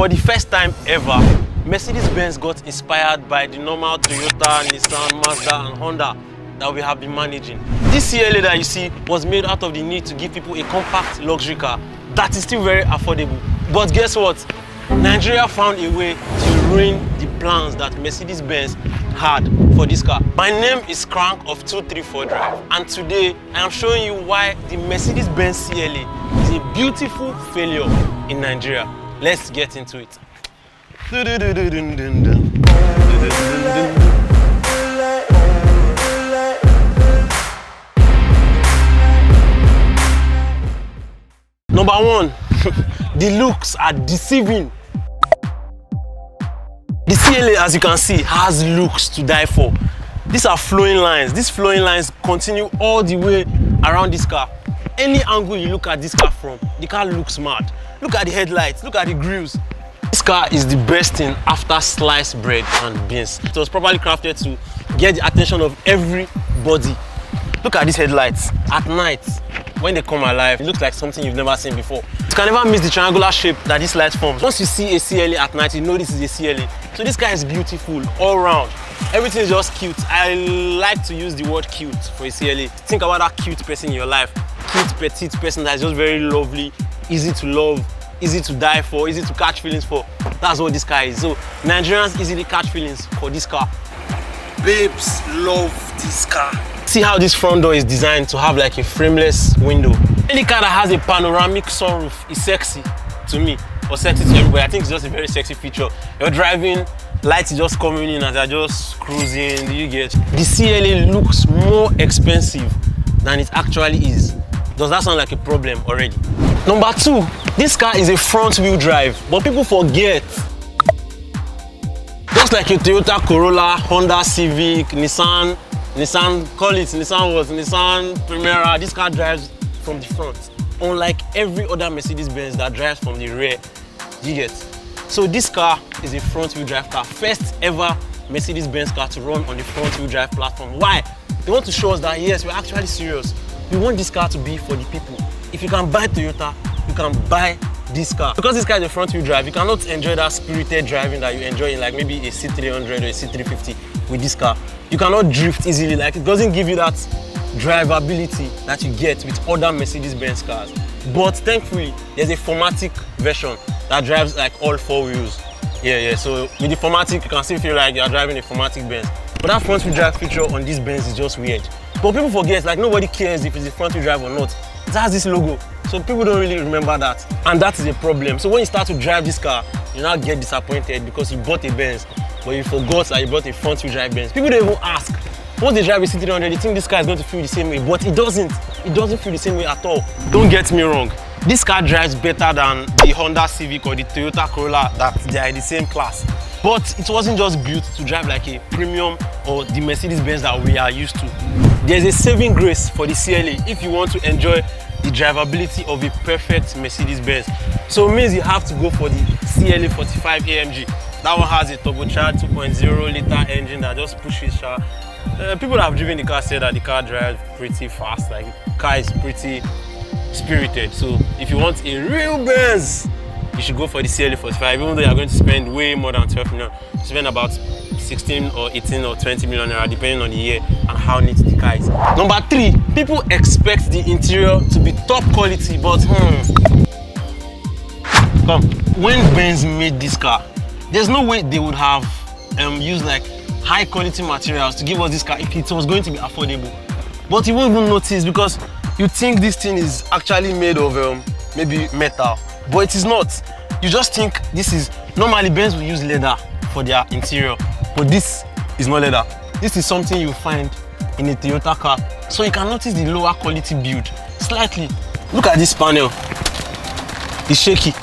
For the first time ever, Mercedes-Benz got inspired by the normal Toyota, Nissan, Mazda and Honda that we have been managing. This CLA that you see was made out of the need to give people a compact luxury car that is still very affordable. But guess what? Nigeria found a way to ruin the plans that Mercedes-Benz had for this car. My name is Crank of 234 Drive, and today I am showing you why the Mercedes-Benz CLA is a beautiful failure in Nigeria. Let's get into it. Number one, the looks are deceiving. The CLA, as you can see, has looks to die for. These are flowing lines. These flowing lines continue all the way around this car. Any angle you look at this car from, the car looks mad. Look at the headlights, look at the grills. This car is the best thing after sliced bread and beans. It was properly crafted to get the attention of everybody. Look at these headlights. At night, when they come alive, it looks like something you've never seen before. You can never miss the triangular shape that this light forms. Once you see a CLA at night, you know this is a CLA. So this car is beautiful all round. Everything is just cute. I like to use the word cute for a CLA. Think about that cute person in your life. Cute, petite person that is just very lovely, easy to love, easy to die for, easy to catch feelings for. That's what this car is. So Nigerians easily catch feelings for this car. Babes love this car. See how this front door is designed to have like a frameless window. Any car that has a panoramic sunroof is sexy to me, or sexy to everybody. I think it's just a very sexy feature. You're driving, lights is just coming in as you're just cruising. You get the CLA looks more expensive than it actually is. Does that sound like a problem already? Number two, this car is a front wheel drive, but people forget. Just like a Toyota Corolla, Honda Civic, Nissan Primera, this car drives from the front. Unlike every other Mercedes-Benz that drives from the rear, you get. So this car is a front wheel drive car. First ever Mercedes-Benz car to run on the front wheel drive platform. Why? They want to show us that yes, we're actually serious. We want this car to be for the people. If you can buy Toyota, you can buy this car. Because this car is a front wheel drive, you cannot enjoy that spirited driving that you enjoy in like maybe a C300 or a C350 with this car. You cannot drift easily, like it doesn't give you that drivability that you get with other Mercedes-Benz cars. But thankfully, there's a 4MATIC version that drives like all four wheels. Yeah, so with the 4MATIC, you can still feel like you're driving a 4MATIC Benz. But that front wheel drive feature on this Benz is just weird. But people forget, like nobody cares if it's a front wheel drive or not. It has this logo, so people don't really remember that. And that is a problem. So when you start to drive this car, you now get disappointed because you bought a Benz, but you forgot that you bought a front wheel drive Benz. People don't even ask. Once they drive a C300, they think this car is going to feel the same way, but it doesn't. It doesn't feel the same way at all. Don't get me wrong. This car drives better than the Honda Civic or the Toyota Corolla that they are in the same class. But it wasn't just built to drive like a premium or the Mercedes-Benz that we are used to. There's a saving grace for the CLA if you want to enjoy the drivability of a perfect Mercedes-Benz. So it means you have to go for the CLA 45 AMG. That one has a turbocharged 2.0 liter engine that just pushes. People that have driven the car say that the car drives pretty fast. Like the car is pretty spirited. So if you want a real Benz, you should go for the CLA 45, even though you're going to spend way more than 12 million. You spend about 16 or 18 or 20 million naira depending on the year and how neat the car is. Number three, people expect the interior to be top quality, but when Benz made this car, there's no way they would have used like high quality materials to give us this car if it was going to be affordable. But you won't even notice because you think this thing is actually made of maybe metal, but it is not. You just think this is, normally Benz will use leather for their interior, but this is not leather. This is something you find in a Toyota car. So you can notice the lower quality build slightly. Look at this panel. It's shaky.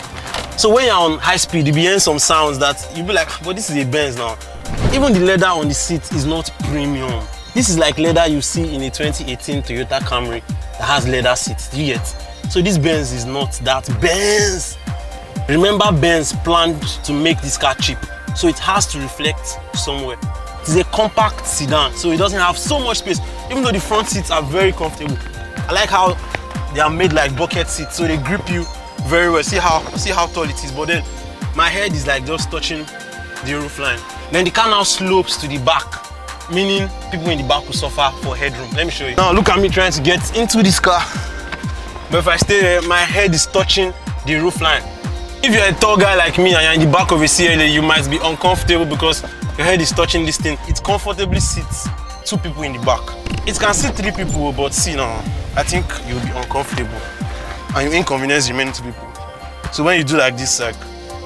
So when you're on high speed, you'll be hearing some sounds that you'll be like, but this is a Benz now. Even the leather on the seat is not premium. This is like leather you see in a 2018 Toyota Camry that has leather seats. Do you get? So this Benz is not that Benz. Remember, Benz planned to make this car cheap, so it has to reflect somewhere. It is a compact sedan, so it doesn't have so much space, even though the front seats are very comfortable. I like how they are made like bucket seats, so they grip you very well. See how tall it is, but then my head is like just touching the roof line. Then the car now slopes to the back, meaning people in the back will suffer for headroom. Let me show you. Now look at me trying to get into this car. But if I stay there, my head is touching the roof line. If you're a tall guy like me and you're in the back of a CLA, you might be uncomfortable because your head is touching this thing. It comfortably sits 2 people in the back. It can sit 3 people, but see now, I think you'll be uncomfortable and you inconvenience the remaining 2 people. So when you do like this, like,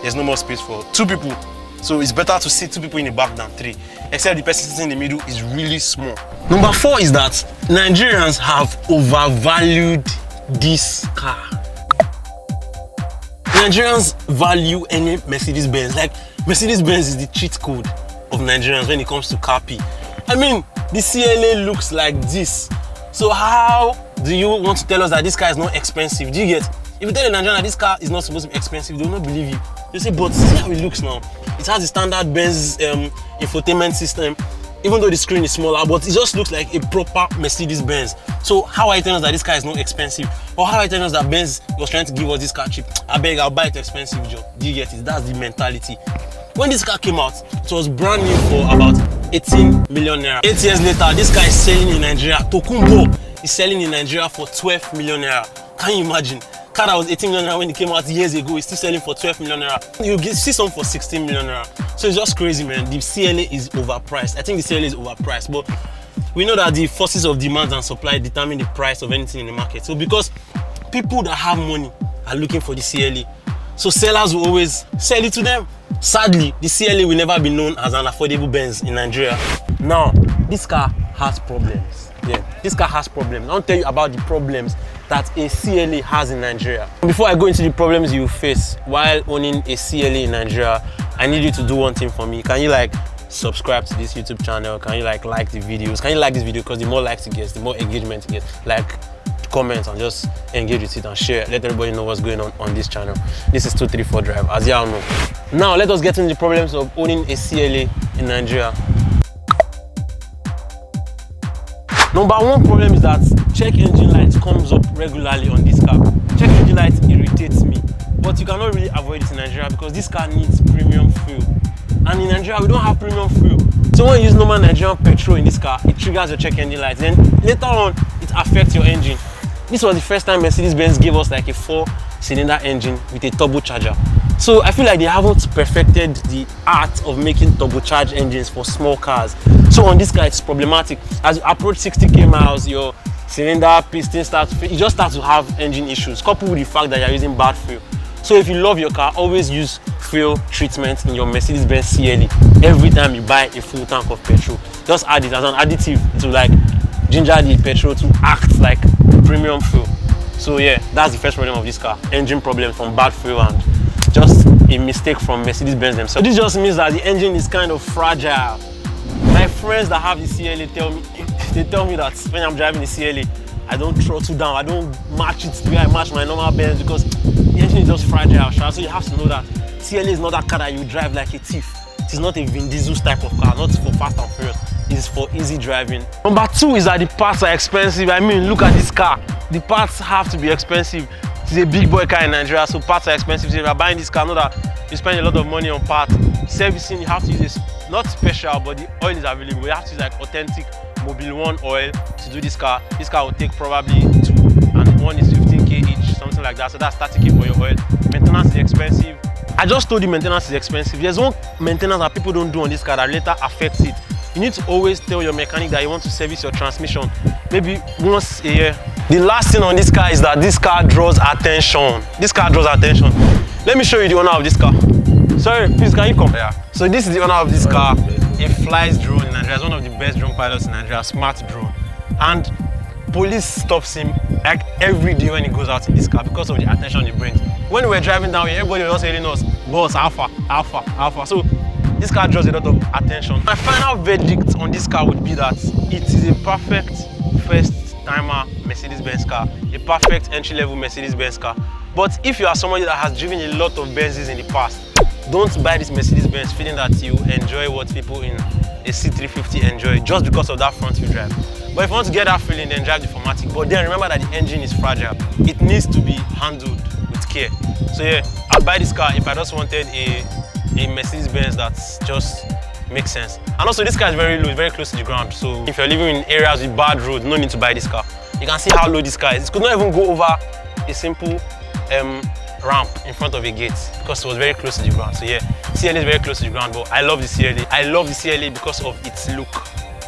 there's no more space for 2 people. So it's better to sit 2 people in the back than 3, except the person sitting in the middle is really small. Number 4 is that Nigerians have overvalued this car. Nigerians value any Mercedes-Benz. Like, Mercedes-Benz is the cheat code of Nigerians when it comes to car P. I mean, the CLA looks like this. So how do you want to tell us that this car is not expensive? Do you get? If you tell a Nigerian that this car is not supposed to be expensive, they will not believe you. They say, but see how it looks now. It has the standard Benz infotainment system, even though the screen is smaller, but it just looks like a proper Mercedes-Benz. So how are you telling us that this car is not expensive? Or how are you telling us that Benz was trying to give us this car cheap? I beg, I'll buy it expensive, Joe. Do you get it? That's the mentality. When this car came out, it was brand new for about 18 million naira. 8 years later, this car is selling in Nigeria. Tokumbo is selling in Nigeria for 12 million naira. Can you imagine? Car that was 18 million naira when it came out years ago is still selling for 12 million naira. You see some for 16 million naira. So it's just crazy, man. The CLA is overpriced. I think the CLA is overpriced, but we know that the forces of demand and supply determine the price of anything in the market. So because people that have money are looking for the CLA, so sellers will always sell it to them. Sadly, the CLA will never be known as an affordable Benz in Nigeria. Now, this car has problems. Yeah, this car has problems. I'll tell you about the problems that a CLA has in Nigeria. Before I go into the problems you face while owning a CLA in Nigeria, I need you to do one thing for me. Can you subscribe to this YouTube channel? Can you like the videos? Can you like this video? Because the more likes it gets, the more engagement it gets. Like, comment and just engage with it and share. Let everybody know what's going on this channel. This is 234 Drive, as y'all know. Now let us get into the problems of owning a CLA in Nigeria. Number 1 problem is that check engine light comes up regularly on this car. Check engine light irritates me, but you cannot really avoid it in Nigeria because this car needs premium fuel. And in Nigeria, we don't have premium fuel. So when you use normal Nigerian petrol in this car, it triggers your check engine lights. Then later on, it affects your engine. This was the first time Mercedes-Benz gave us like a 4-cylinder engine with a turbocharger. So I feel like they haven't perfected the art of making turbocharged engines for small cars. So on this car, it's problematic. As you approach 60k miles, your cylinder, piston you just start to have engine issues, coupled with the fact that you're using bad fuel. So if you love your car, always use fuel treatment in your Mercedes-Benz CLA every time you buy a full tank of petrol. Just add it as an additive to like ginger the petrol to act like premium fuel. So yeah, that's the first problem of this car. Engine problems from bad fuel and just a mistake from Mercedes-Benz themselves. So this just means that the engine is kind of fragile. My friends that have the CLA tell me that when I'm driving the CLA, I don't throttle down, I don't match it the way I match my normal Benz because the engine is just fragile. So you have to know that CLA is not that car that you drive like a thief. It is not a Vin Diesel's type of car, not for fast and furious. It's for easy driving. Number 2 is that the parts are expensive. I mean, look at this car. The parts have to be expensive. It's a big boy car in Nigeria, so parts are expensive. So if you're buying this car, know that you spend a lot of money on parts. Servicing, you have to use this, not special, but the oil is available. You have to use like authentic Mobil 1 oil to do this car. This car will take probably 2, and 1 is 15k each, something like that. So that's 30k for your oil. Maintenance is expensive. I just told you maintenance is expensive. There's one maintenance that people don't do on this car that later affects it. You need to always tell your mechanic that you want to service your transmission maybe once a year. The last thing on this car is that this car draws attention. This car draws attention. Let me show you the owner of this car. Sorry, please, can you come? Yeah. So this is the owner of this car. It flies drone in Nigeria. It's one of the best drone pilots in Nigeria, smart drone. And police stops him like every day when he goes out in this car because of the attention he brings. When we were driving down here, everybody was telling us, boss, alpha, alpha, alpha. So this car draws a lot of attention. My final verdict on this car would be that it is a perfect first-timer Mercedes-Benz car, a perfect entry-level Mercedes-Benz car. But if you are somebody that has driven a lot of Benzes in the past, don't buy this Mercedes-Benz feeling that you enjoy what people in a C350 enjoy just because of that front wheel drive. But if you want to get that feeling, then drive the 4MATIC. But then remember that the engine is fragile. It needs to be handled with care. care. So yeah, I'd buy this car if I just wanted a Mercedes-Benz that just makes sense. And also this car is very low, very close to the ground. So if you're living in areas with bad roads, no need to buy this car. You can see how low this car is. It could not even go over a simple ramp in front of a gate because it was very close to the ground. So yeah, CLA is very close to the ground, but I love the CLA. I love the CLA because of its look.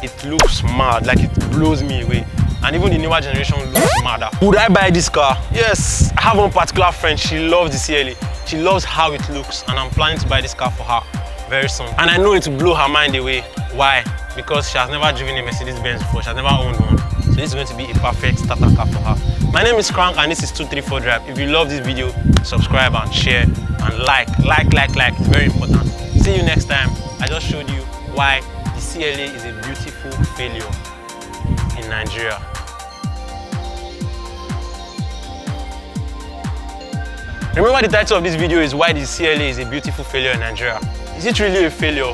It looks mad, like it blows me away. And even the newer generation looks madder. Would I buy this car? Yes. I have one particular friend, she loves the CLA. She loves how it looks, and I'm planning to buy this car for her very soon. And I know it will blow her mind away. Why? Because she has never driven a Mercedes-Benz before, she has never owned one. So this is going to be a perfect starter car for her. My name is Crank and this is 234 Drive. If you love this video, subscribe and share and like. It's very important. See you next time. I just showed you why the CLA is a beautiful failure in Nigeria. Remember, the title of this video is why the CLA is a beautiful failure in Nigeria. Is it really a failure?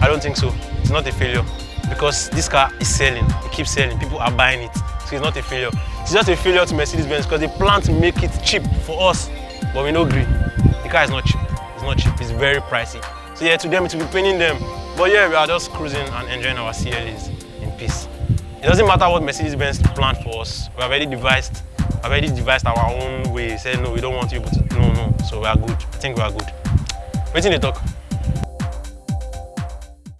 I don't think so. It's not a failure because this car is selling. It keeps selling. People are buying it. So it's not a failure. It's just a failure to Mercedes-Benz because they plan to make it cheap for us, but we no agree. The car is not cheap. It's not cheap. It's very pricey. So yeah, to them it will be paining them. But yeah, we are just cruising and enjoying our CLAs in peace. It doesn't matter what Mercedes-Benz planned for us. We have already devised our own way. Say no, we don't want you, but no. So we are good. I think we are good. Waiting to talk.